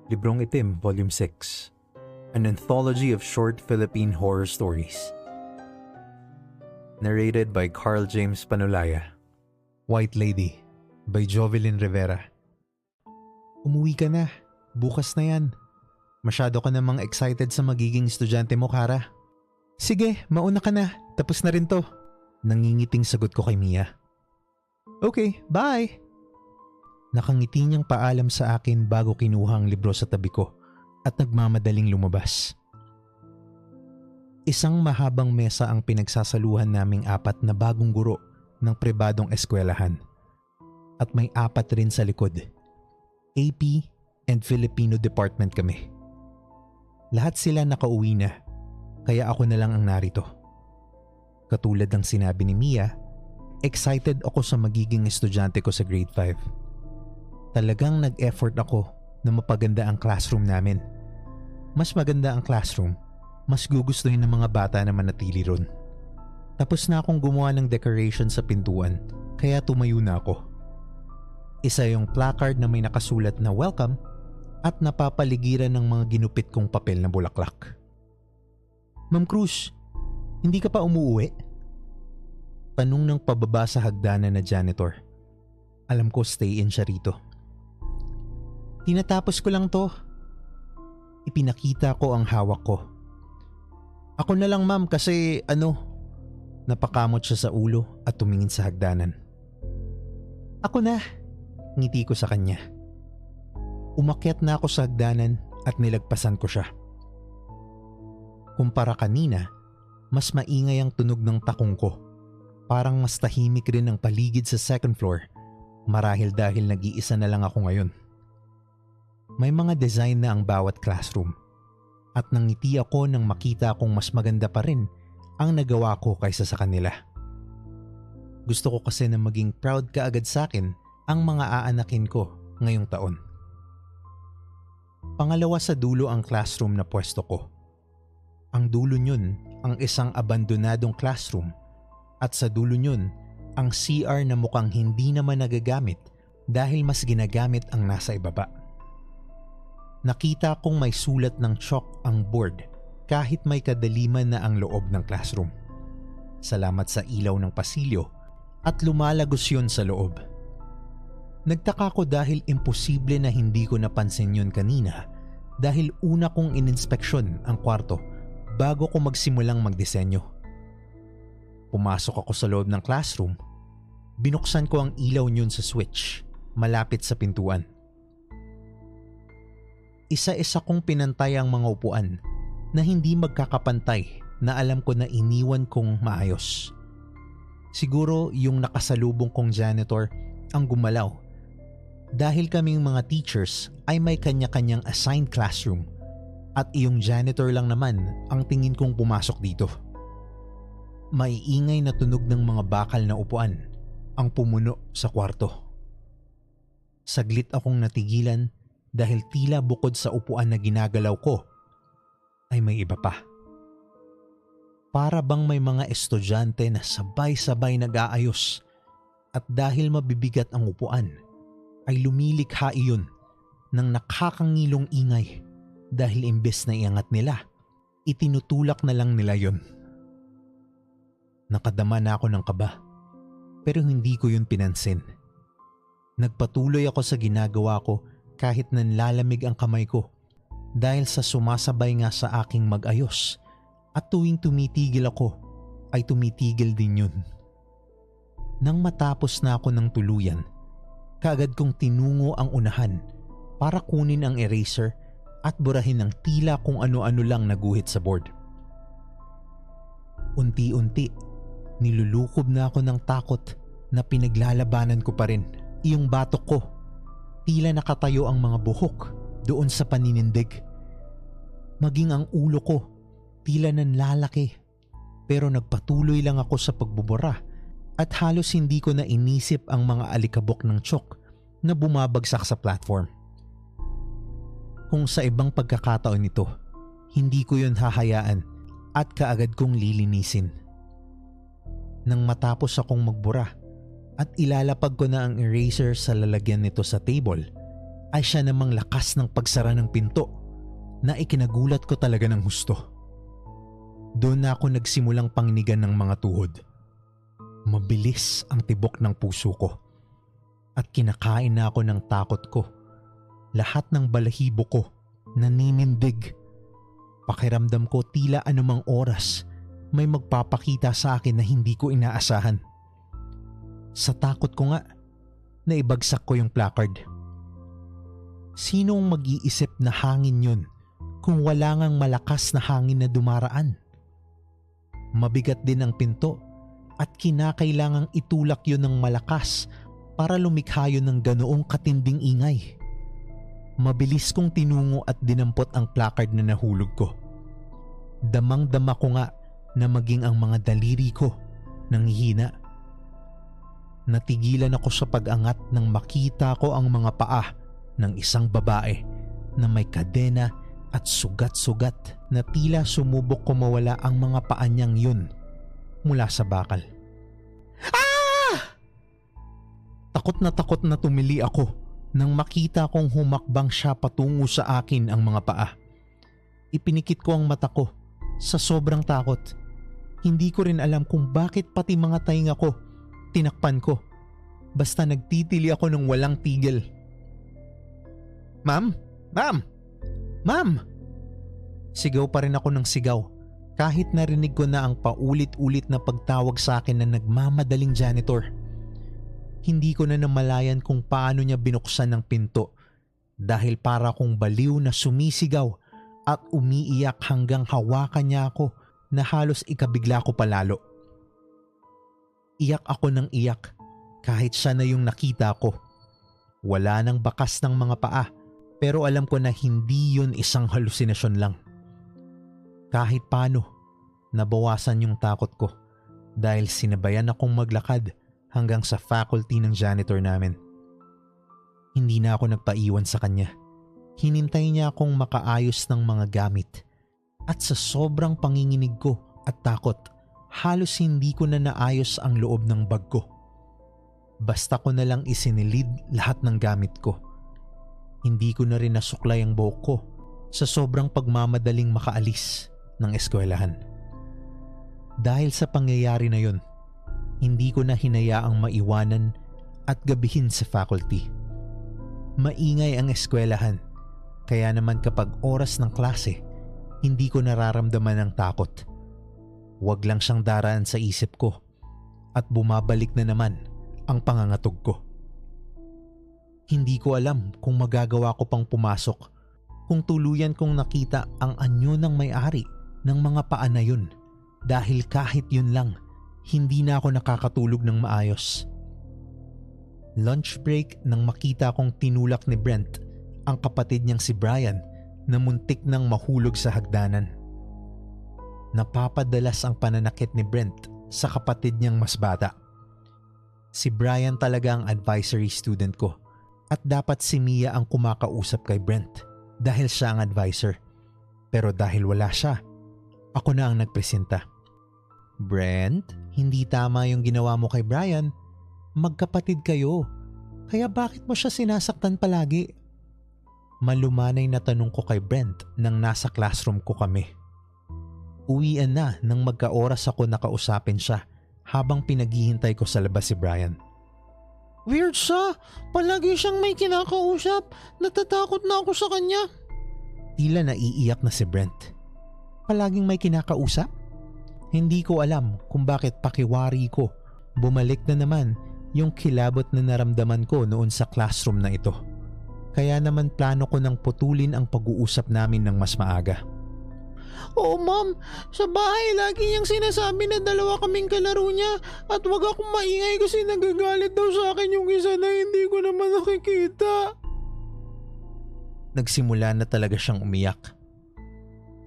Librong Itim, Volume 6. An anthology of short Philippine horror stories. Narrated by Carl James Panulaya. White Lady by Jovelyn Rivera. Umuwi ka na. Bukas na yan. Masyado ka namang excited sa magiging estudyante mo, Kara. Sige, mauna ka na. Tapos na rin to. Nangingiting sagot ko kay Mia. Okay, bye! Nakangiti niyang paalam sa akin bago kinuha ang libro sa tabi ko at nagmamadaling lumabas. Isang mahabang mesa ang pinagsasaluhan naming apat na bagong guro ng pribadong eskwelahan. At may apat rin sa likod. AP and Filipino department kami. Lahat sila nakauwi na, kaya ako na lang ang narito. Katulad ng sinabi ni Mia, excited ako sa magiging estudyante ko sa grade 5. Talagang nag-effort ako na mapaganda ang classroom namin. Mas maganda ang classroom, mas gugustuhin ng mga bata na manatili ron. Tapos na akong gumawa ng decoration sa pintuan, kaya tumayo na ako. Isa yung placard na may nakasulat na welcome at napapaligiran ng mga ginupit kong papel na bulaklak. Ma'am Cruz, hindi ka pa umuwi? Tanong ng pababa sa hagdanan na janitor. Alam ko stay in siya rito. Tinatapos ko lang to. Ipinakita ko ang hawak ko. Ako na lang ma'am kasi napakamot siya sa ulo at tumingin sa hagdanan. Ako na, ngiti ko sa kanya. Umakyat na ako sa hagdanan at nilagpasan ko siya. Kumpara kanina, mas maingay ang tunog ng takong ko. Parang mas tahimik rin ang paligid sa second floor marahil dahil nag-iisa na lang ako ngayon. May mga design na ang bawat classroom at nangiti ako nang makita kong mas maganda pa rin ang nagawa ko kaysa sa kanila. Gusto ko kasi na maging proud kaagad sa akin ang mga aanakin ko ngayong taon. Pangalawa sa dulo ang classroom na pwesto ko. Ang dulo nyun ang isang abandonadong classroom at sa dulo nyun ang CR na mukhang hindi naman nagagamit dahil mas ginagamit ang nasa ibaba. Nakita kong may sulat ng chalk ang board kahit may kadaliman na ang loob ng classroom. Salamat sa ilaw ng pasilyo at lumalagos yun sa loob. Nagtaka ko dahil imposible na hindi ko napansin yun kanina dahil una kong ininspeksyon ang kwarto bago ko magsimulang magdisenyo. Pumasok ako sa loob ng classroom, binuksan ko ang ilaw yun sa switch malapit sa pintuan. Isa-isa kong pinantay ang mga upuan na hindi magkakapantay na alam ko na iniwan kong maayos. Siguro yung nakasalubong kong janitor ang gumalaw dahil kaming mga teachers ay may kanya-kanyang assigned classroom at iyong janitor lang naman ang tingin kong pumasok dito. Maiingay na tunog ng mga bakal na upuan ang pumuno sa kwarto. Saglit akong natigilan dahil tila bukod sa upuan na ginagalaw ko, ay may iba pa. Para bang may mga estudyante na sabay-sabay nag-aayos at dahil mabibigat ang upuan, ay lumilikha iyon ng nakakangilong ingay dahil imbes na iangat nila, itinutulak na lang nila yon. Nakadama na ako ng kaba, pero hindi ko yun pinansin. Nagpatuloy ako sa ginagawa ko kahit nanlalamig ang kamay ko dahil sa sumasabay nga sa aking mag-ayos at tuwing tumitigil ako ay tumitigil din yun. Nang matapos na ako ng tuluyan, kaagad kong tinungo ang unahan para kunin ang eraser at burahin ang tila kung ano-ano lang naguhit sa board. Unti-unti, nilulukob na ako ng takot na pinaglalabanan ko pa rin iyong batok ko. Tila nakatayo ang mga buhok doon sa paninindig. Maging ang ulo ko, tila nanlalaki. Pero nagpatuloy lang ako sa pagbubura at halos hindi ko na inisip ang mga alikabok ng chalk na bumabagsak sa platform. Kung sa ibang pagkakataon nito, hindi ko yun hahayaan at kaagad kong lilinisin. Nang matapos akong magbura at ilalapag ko na ang eraser sa lalagyan nito sa table, ay siya namang lakas ng pagsara ng pinto na ikinagulat ko talaga ng husto. Doon na ako nagsimulang panginigan ng mga tuhod. Mabilis ang tibok ng puso ko at kinakain na ako ng takot ko. Lahat ng balahibo ko naninindig. Pakiramdam ko tila anumang oras may magpapakita sa akin na hindi ko inaasahan. Sa takot ko nga, naibagsak ko yung placard. Sinong mag-iisip na hangin yun kung wala ngang malakas na hangin na dumaraan? Mabigat din ang pinto at kinakailangang itulak yun ng malakas para lumikha yun ng ganoong katinding ingay. Mabilis kong tinungo at dinampot ang placard na nahulog ko. Damang-dama ko nga na maging ang mga daliri ko nanghihina. Natigilan ako sa pag-angat nang makita ko ang mga paa ng isang babae na may kadena at sugat-sugat na tila sumubok ko mawala ang mga paa niyang yun mula sa bakal. Ah! Takot na tumili ako nang makita kong humakbang siya patungo sa akin ang mga paa. Ipinikit ko ang mata ko sa sobrang takot. Hindi ko rin alam kung bakit pati mga tainga ko tinakpan ko. Basta nagtitili ako ng walang tigil. Ma'am! Ma'am! Ma'am! Sigaw pa rin ako ng sigaw kahit narinig ko na ang paulit-ulit na pagtawag sa akin na nagmamadaling janitor. Hindi ko na namalayan kung paano niya binuksan ng pinto dahil para akong baliw na sumisigaw at umiiyak hanggang hawakan niya ako na halos ikabigla ko palalo. Iyak ako ng iyak kahit siya na yung nakita ko. Wala nang bakas ng mga paa pero alam ko na hindi yun isang halusinasyon lang. Kahit paano, nabawasan yung takot ko dahil sinabayan akong maglakad hanggang sa faculty ng janitor namin. Hindi na ako nagpaiwan sa kanya. Hinintay niya akong makaayos ng mga gamit at sa sobrang panginginig ko at takot, halos hindi ko na naayos ang loob ng bag ko. Basta ko na lang isinilid lahat ng gamit ko. Hindi ko na rin nasuklay ang buhok ko sa sobrang pagmamadaling makaalis ng eskwelahan. Dahil sa pangyayari na yun, hindi ko na hinayaang maiwanan at gabihin sa faculty. Maingay ang eskwelahan, kaya naman kapag oras ng klase, hindi ko nararamdaman ang takot. Wag lang siyang daraan sa isip ko at bumabalik na naman ang pangangatog ko. Hindi ko alam kung magagawa ko pang pumasok kung tuluyan kong nakita ang anyo ng may-ari ng mga paa na yun dahil kahit yun lang, hindi na ako nakakatulog ng maayos. Lunch break nang makita kong tinulak ni Brent ang kapatid niyang si Brian na muntik nang mahulog sa hagdanan. Napapadalas ang pananakit ni Brent sa kapatid niyang mas bata. Si Brian talaga ang advisory student ko at dapat si Mia ang kumakausap kay Brent dahil siya ang advisor. Pero dahil wala siya, ako na ang nagpresenta. Brent, hindi tama yung ginawa mo kay Brian. Magkapatid kayo. Kaya bakit mo siya sinasaktan palagi? Malumanay na tanong ko kay Brent nang nasa classroom ko kami. Uwian na nang magkaoras ako nakausapin siya habang pinaghihintay ko sa labas si Brian. Weird siya. Palagi siyang may kinakausap. Natatakot na ako sa kanya. Tila naiiyak na si Brent. Palaging may kinakausap? Hindi ko alam kung bakit pakiwari ko. Bumalik na naman yung kilabot na naramdaman ko noon sa classroom na ito. Kaya naman plano ko nang putulin ang pag-uusap namin ng mas maaga. Oo ma'am, sa bahay lagi niyang sinasabi na dalawa kaming kalaro niya at wag akong maingay kasi nagagalit daw sa akin yung isa na hindi ko naman nakikita. Nagsimula na talaga siyang umiyak.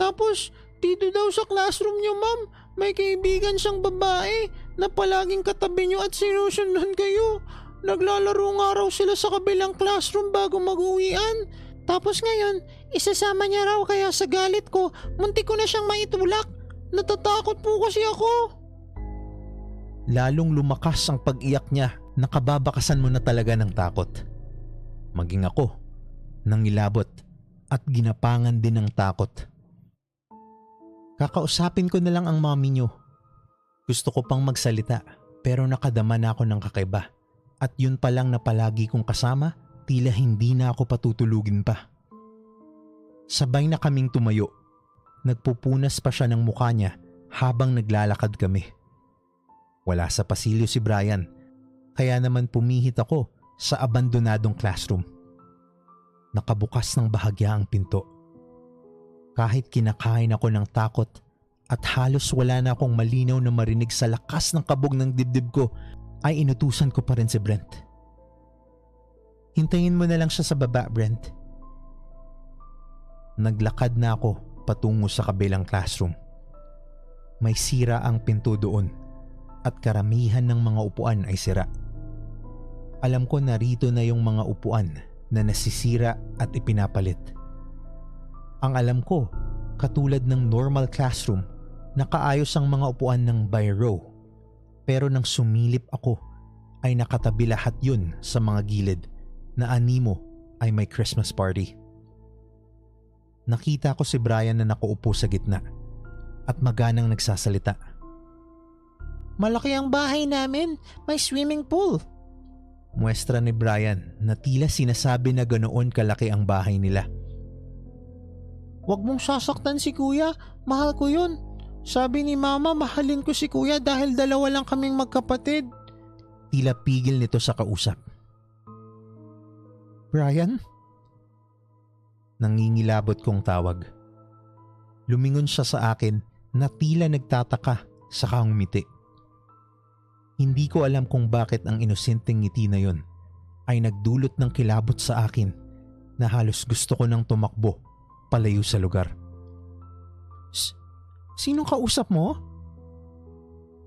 Tapos dito daw sa classroom niyo ma'am, may kaibigan siyang babae na palaging katabi niyo at sinusundan kayo. Naglalaro nga raw sila sa kabilang classroom bago mag-uwian. Tapos ngayon, isasama niya raw kaya sa galit ko, muntik ko na siyang maitulak. Natatakot po kasi ako. Lalong lumakas ang pag-iyak niya, nakababakasan mo na talaga ng takot. Maging ako, nangilabot at ginapangan din ng takot. Kakausapin ko na lang ang mommy niyo. Gusto ko pang magsalita pero nakadama na ako ng kakaiba at yun pa lang na palagi kong kasama, tila hindi na ako patutulugin pa. Sabay na kaming tumayo. Nagpupunas pa siya ng mukha niya habang naglalakad kami. Wala sa pasilyo si Brian, kaya naman pumihit ako sa abandonadong classroom. Nakabukas ng bahagya ang pinto. Kahit kinakain ako ng takot at halos wala na akong malinaw na marinig sa lakas ng kabog ng dibdib ko, ay inutusan ko pa rin si Brent. Hintayin mo na lang siya sa baba, Brent. Naglakad na ako patungo sa kabilang classroom. May sira ang pinto doon at karamihan ng mga upuan ay sira. Alam ko na rito na yung mga upuan na nasisira at ipinapalit. Ang alam ko, katulad ng normal classroom, nakaayos ang mga upuan ng by row. Pero nang sumilip ako, ay nakatabi lahat yun sa mga gilid na animo ay may Christmas party. Nakita ko si Brian na nakaupo sa gitna at maganang nagsasalita. Malaki ang bahay namin, may swimming pool. Muestra ni Brian na tila sinasabi na ganoon kalaki ang bahay nila. Huwag mong sasaktan si kuya, mahal ko yun. Sabi ni mama mahalin ko si kuya dahil dalawa lang kaming magkapatid. Tila pigil nito sa kausap. Brian? Nangingilabot kong tawag. Lumingon siya sa akin na tila nagtataka saka ngumiti. Hindi ko alam kung bakit ang inosenteng ngiti na yon ay nagdulot ng kilabot sa akin na halos gusto ko nang tumakbo palayo sa lugar. Sinong kausap mo?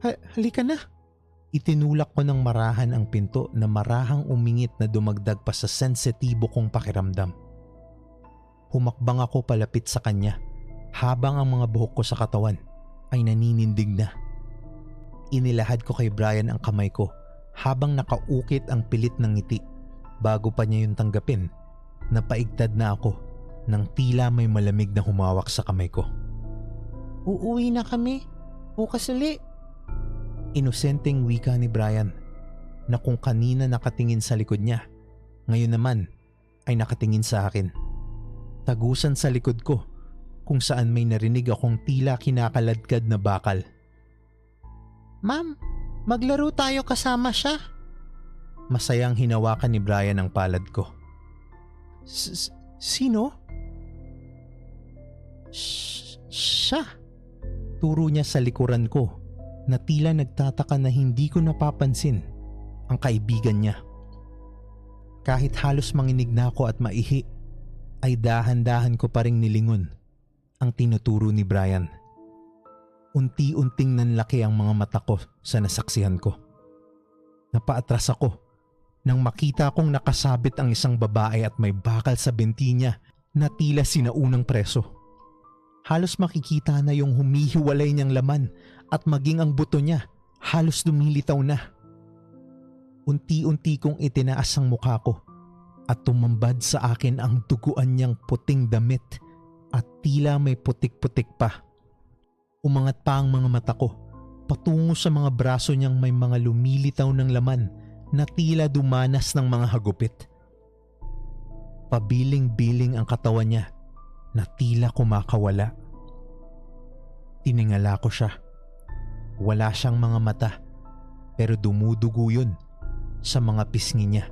Halika na. Itinulak ko ng marahan ang pinto na marahang umingit na dumagdag pa sa sensitibo kong pakiramdam. Humakbang ako palapit sa kanya habang ang mga buhok ko sa katawan ay naninindig na. Inilahad ko kay Brian ang kamay ko habang nakaukit ang pilit ng ngiti bago pa niya yung tanggapin. Napaigtad na ako nang tila may malamig na humawak sa kamay ko. Uuwi na kami. Bukas uli. Inosenteng wika ni Brian na kung kanina nakatingin sa likod niya, ngayon naman ay nakatingin sa akin. Tagusan sa likod ko kung saan may narinig akong tila kinakaladkad na bakal. Ma'am, maglaro tayo kasama siya. Masayang hinawakan ni Brian ang palad ko. Sino? Siya. Turo niya sa likuran ko na tila nagtataka na hindi ko napapansin ang kaibigan niya. Kahit halos manginig na ako at maihi, ay dahan-dahan ko pa ring nilingon ang tinuturo ni Brian. Unti-unting nanlaki ang mga mata ko sa nasaksihan ko. Napaatras ako nang makita kong nakasabit ang isang babae at may bakal sa binti niya na tila sinaunang preso. Halos makikita na yung humihiwalay niyang laman at maging ang buto niya halos lumilitaw na. Unti-unti kong itinaas ang mukha ko at tumambad sa akin ang duguan niyang puting damit at tila may putik-putik pa. Umangat pa ang mga mata ko patungo sa mga braso niyang may mga lumilitaw ng laman na tila dumanas ng mga hagupit. Pabiling-biling ang katawan niya na tila kumakawala. Tiningala ko siya. Wala siyang mga mata pero dumudugo yun sa mga pisngi niya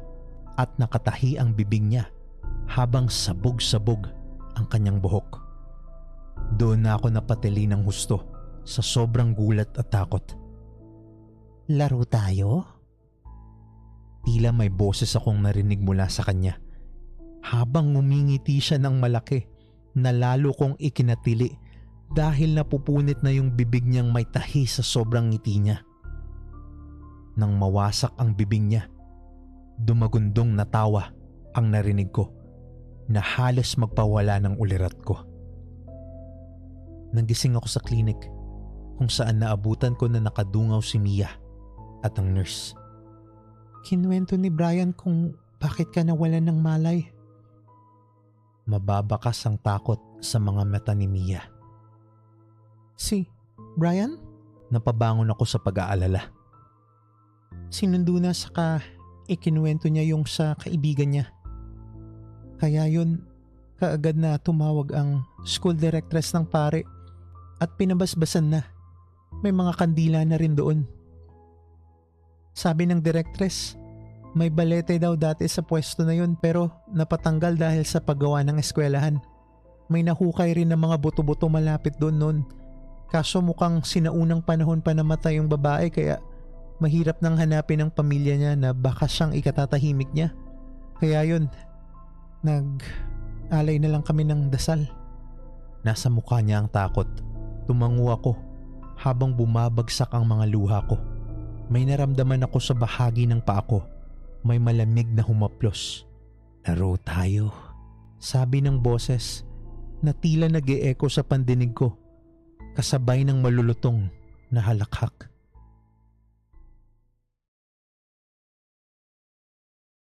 at nakatahi ang bibig niya habang sabog-sabog ang kanyang buhok. Doon na ako napatili ng husto sa sobrang gulat at takot. Laro tayo? Tila may boses akong narinig mula sa kanya habang ngumingiti siya ng malaki na lalo kong ikinatili dahil napupunit na yung bibig niyang may tahi sa sobrang ngiti niya. Nang mawasak ang bibig niya, dumagundong na tawa ang narinig ko na halos magpawala ng ulirat ko. Nagising ako sa klinik kung saan naabutan ko na nakadungaw si Mia at ang nurse. Kinuwento ni Brian kung bakit ka nawalan ng malay. Mababakas ang takot sa mga mata ni Mia. Si Brian? Napabangon ako sa pag-aalala. Sinundo na saka ikinuwento niya yung sa kaibigan niya. Kaya yun, kaagad na tumawag ang school directress ng pare at pinabasbasan na. May mga kandila na rin doon. Sabi ng directress, may balete daw dati sa pwesto na yun pero napatanggal dahil sa paggawa ng eskwelahan. May nahukay rin ng mga buto-buto malapit doon noon. Kaso mukhang sinaunang panahon pa namatay yung babae kaya mahirap nang hanapin ng pamilya niya na baka siyang ikatatahimik niya. Kaya yun, nag-alay na lang kami ng dasal. Nasa mukha niya ang takot. Tumango ako habang bumabagsak ang mga luha ko. May naramdaman ako sa bahagi ng paa ko. May malamig na humaplos. Laro tayo, sabi ng boses na tila nag-e-echo sa pandinig ko kasabay ng malulutong na halakhak.